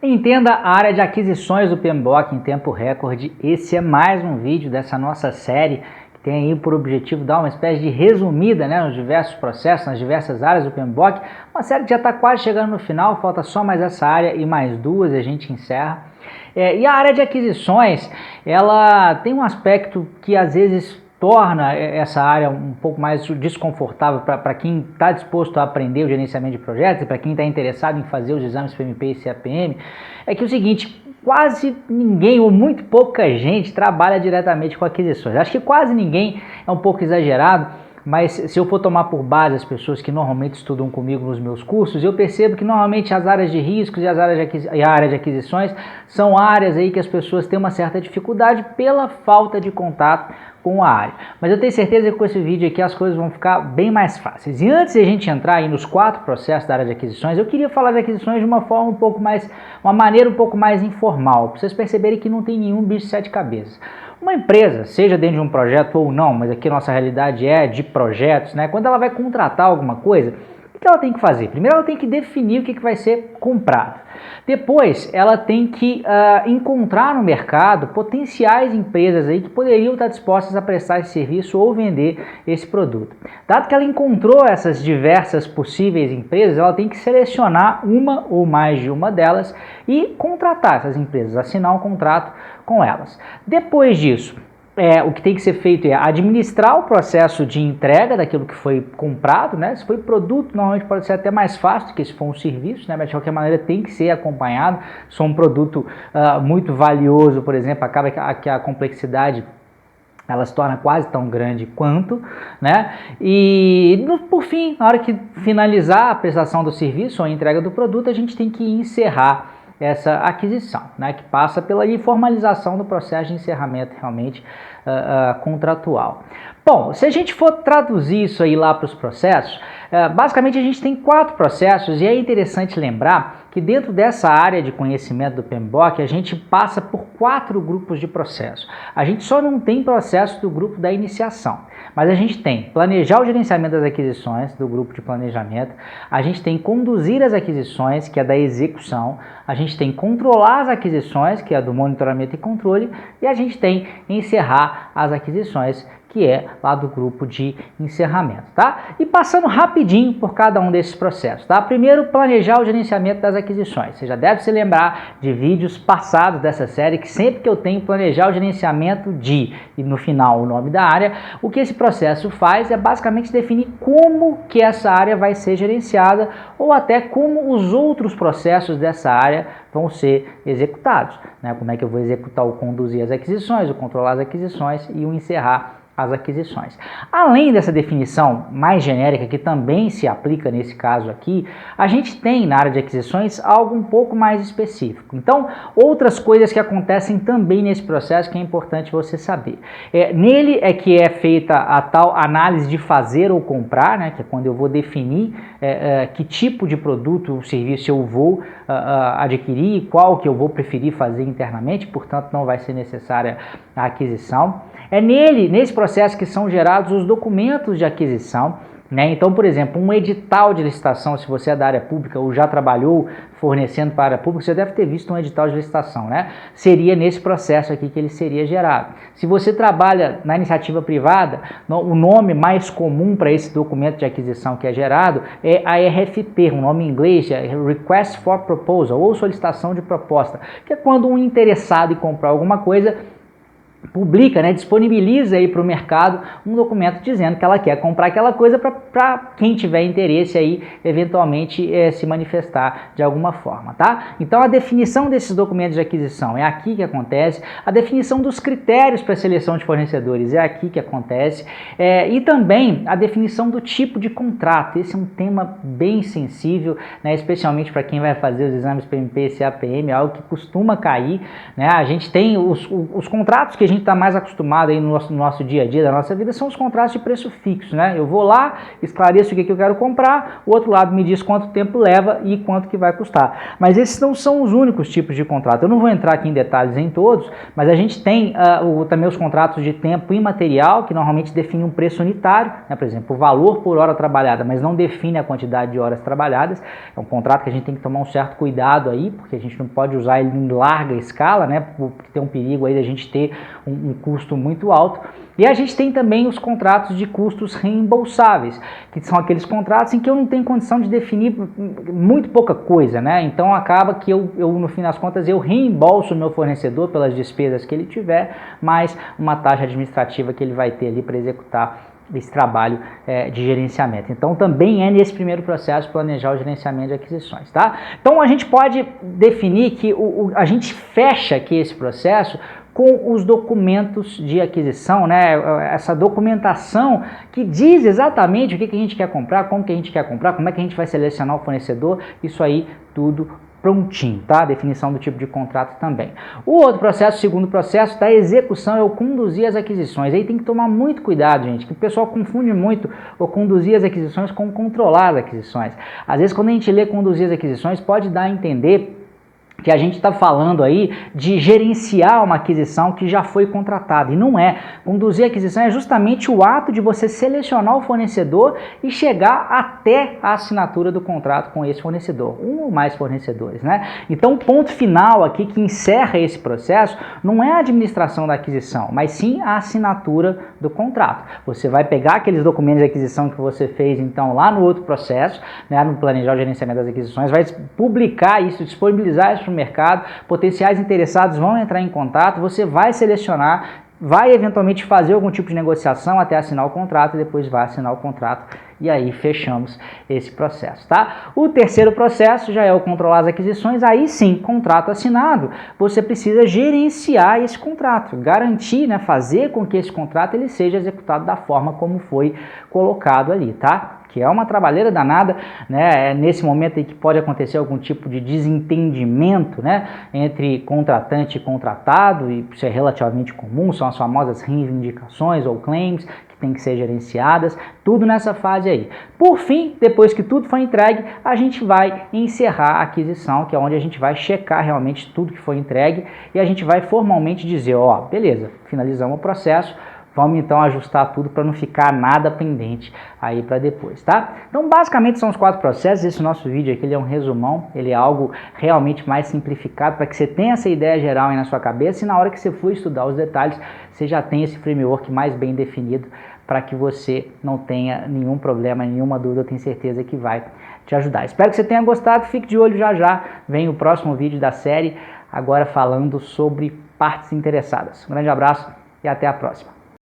Entenda a área de aquisições do PMBOK em tempo recorde. Esse é mais um vídeo dessa nossa série que tem aí por objetivo dar uma espécie de resumida, nos diversos processos, nas diversas áreas do PMBOK. Uma série que já está quase chegando no final, falta só mais essa área e mais duas e a gente encerra. E a área de aquisições, ela tem um aspecto que às vezes torna essa área um pouco mais desconfortável para quem está disposto a aprender o gerenciamento de projetos e para quem está interessado em fazer os exames PMP e CAPM, é que o seguinte, quase ninguém ou muito pouca gente trabalha diretamente com aquisições. Acho que quase ninguém é um pouco exagerado, mas se eu for tomar por base as pessoas que normalmente estudam comigo nos meus cursos, eu percebo que normalmente as áreas de riscos e a área de aquisições são áreas aí que as pessoas têm uma certa dificuldade pela falta de contato com a área. Mas eu tenho certeza que com esse vídeo aqui as coisas vão ficar bem mais fáceis. E antes de a gente entrar aí nos 4 processos da área de aquisições, eu queria falar de aquisições de uma forma uma maneira um pouco mais informal, para vocês perceberem que não tem nenhum bicho de 7 cabeças. Uma empresa, seja dentro de um projeto ou não, mas aqui a nossa realidade é de projetos, quando ela vai contratar alguma coisa, o que ela tem que fazer? Primeiro ela tem que definir o que vai ser comprado. Depois ela tem que encontrar no mercado potenciais empresas aí que poderiam estar dispostas a prestar esse serviço ou vender esse produto. Dado que ela encontrou essas diversas possíveis empresas, ela tem que selecionar uma ou mais de uma delas e contratar essas empresas, assinar um contrato com elas. Depois disso, o que tem que ser feito é administrar o processo de entrega daquilo que foi comprado, Se foi produto, normalmente pode ser até mais fácil do que se for um serviço, Mas de qualquer maneira tem que ser acompanhado. Se for um produto muito valioso, por exemplo, acaba que a complexidade ela se torna quase tão grande quanto, E por fim, na hora que finalizar a prestação do serviço ou a entrega do produto, a gente tem que encerrar essa aquisição, que passa pela formalização do processo de encerramento realmente contratual. Bom, se a gente for traduzir isso aí lá para os processos, basicamente a gente tem 4 processos e é interessante lembrar que dentro dessa área de conhecimento do PMBOK a gente passa por 4 grupos de processo. A gente só não tem processo do grupo da iniciação, mas a gente tem planejar o gerenciamento das aquisições do grupo de planejamento, a gente tem conduzir as aquisições, que é da execução, a gente tem controlar as aquisições, que é do monitoramento e controle, e a gente tem encerrar as aquisições, que é lá do grupo de encerramento, E passando rapidinho por cada um desses processos, Primeiro, planejar o gerenciamento das aquisições. Você já deve se lembrar de vídeos passados dessa série, que sempre que eu tenho planejar o gerenciamento e no final o nome da área, o que esse processo faz é basicamente definir como que essa área vai ser gerenciada ou até como os outros processos dessa área vão ser executados, Como é que eu vou executar o conduzir as aquisições, o controlar as aquisições e o encerrar as aquisições. Além dessa definição mais genérica, que também se aplica nesse caso aqui, a gente tem na área de aquisições algo um pouco mais específico. Então, outras coisas que acontecem também nesse processo que é importante você saber. Nele é que é feita a tal análise de fazer ou comprar, que é quando eu vou definir que tipo de produto ou serviço eu vou adquirir, qual que eu vou preferir fazer internamente, portanto não vai ser necessária a aquisição. Nesse processo que são gerados os documentos de aquisição, Então, por exemplo, um edital de licitação, se você é da área pública ou já trabalhou fornecendo para a área pública, você deve ter visto um edital de licitação, Seria nesse processo aqui que ele seria gerado. Se você trabalha na iniciativa privada, o nome mais comum para esse documento de aquisição que é gerado é a RFP, um nome em inglês, é Request for Proposal, ou solicitação de proposta, que é quando um interessado em comprar alguma coisa publica, disponibiliza aí para o mercado um documento dizendo que ela quer comprar aquela coisa para quem tiver interesse aí eventualmente se manifestar de alguma forma, Então a definição desses documentos de aquisição é aqui que acontece, a definição dos critérios para a seleção de fornecedores é aqui que acontece, e também a definição do tipo de contrato. Esse é um tema bem sensível, especialmente para quem vai fazer os exames PMP e CAPM, algo que costuma cair, A gente tem os contratos que a gente gente está mais acostumado aí no nosso dia a dia, da nossa vida, são os contratos de preço fixo, né? Eu vou lá, esclareço o que eu quero comprar, o outro lado me diz quanto tempo leva e quanto que vai custar. Mas esses não são os únicos tipos de contrato. Eu não vou entrar aqui em detalhes em todos, mas a gente tem também os contratos de tempo imaterial, que normalmente definem um preço unitário, né? Por exemplo, o valor por hora trabalhada, mas não define a quantidade de horas trabalhadas. É um contrato que a gente tem que tomar um certo cuidado aí, porque a gente não pode usar ele em larga escala, né? Porque tem um perigo aí de a gente ter um custo muito alto. E a gente tem também os contratos de custos reembolsáveis, que são aqueles contratos em que eu não tenho condição de definir muito pouca coisa, né? Então acaba que eu no fim das contas, eu reembolso o meu fornecedor pelas despesas que ele tiver, mais uma taxa administrativa que ele vai ter ali para executar esse trabalho de gerenciamento. Então também é nesse primeiro processo planejar o gerenciamento de aquisições, tá? Então a gente pode definir que a gente fecha aqui esse processo com os documentos de aquisição, né? Essa documentação que diz exatamente o que a gente quer comprar, como que a gente quer comprar, como é que a gente vai selecionar o fornecedor, isso aí tudo prontinho, tá? Definição do tipo de contrato também. O outro processo, o segundo processo da execução, é o conduzir as aquisições. Aí tem que tomar muito cuidado, gente, que o pessoal confunde muito o conduzir as aquisições com controlar as aquisições. Às vezes, quando a gente lê conduzir as aquisições, pode dar a entender que a gente está falando aí de gerenciar uma aquisição que já foi contratada, e não é. Conduzir a aquisição é justamente o ato de você selecionar o fornecedor e chegar até a assinatura do contrato com esse fornecedor, um ou mais fornecedores, né? Então o ponto final aqui que encerra esse processo não é a administração da aquisição, mas sim a assinatura do contrato. Você vai pegar aqueles documentos de aquisição que você fez então lá no outro processo, né, no planejar o gerenciamento das aquisições, vai publicar isso, disponibilizar isso para o mercado, potenciais interessados vão entrar em contato, você vai selecionar, vai eventualmente fazer algum tipo de negociação até assinar o contrato e depois vai assinar o contrato e aí fechamos esse processo, tá? O terceiro processo já é o controlar as aquisições, aí sim, contrato assinado, você precisa gerenciar esse contrato, garantir, né, fazer com que esse contrato ele seja executado da forma como foi colocado ali, tá? Que é uma trabalheira danada, né? É nesse momento aí que pode acontecer algum tipo de desentendimento, né, entre contratante e contratado, e isso é relativamente comum, são as famosas reivindicações ou claims que tem que ser gerenciadas, tudo nessa fase aí. Por fim, depois que tudo foi entregue, a gente vai encerrar a aquisição, que é onde a gente vai checar realmente tudo que foi entregue e a gente vai formalmente dizer, ó, beleza, finalizamos o processo, vamos então ajustar tudo para não ficar nada pendente aí para depois, tá? Então basicamente são os 4 processos. Esse nosso vídeo aqui ele é um resumão, ele é algo realmente mais simplificado para que você tenha essa ideia geral aí na sua cabeça e na hora que você for estudar os detalhes, você já tem esse framework mais bem definido para que você não tenha nenhum problema, nenhuma dúvida, eu tenho certeza que vai te ajudar. Espero que você tenha gostado, fique de olho já, vem o próximo vídeo da série, agora falando sobre partes interessadas. Um grande abraço e até a próxima.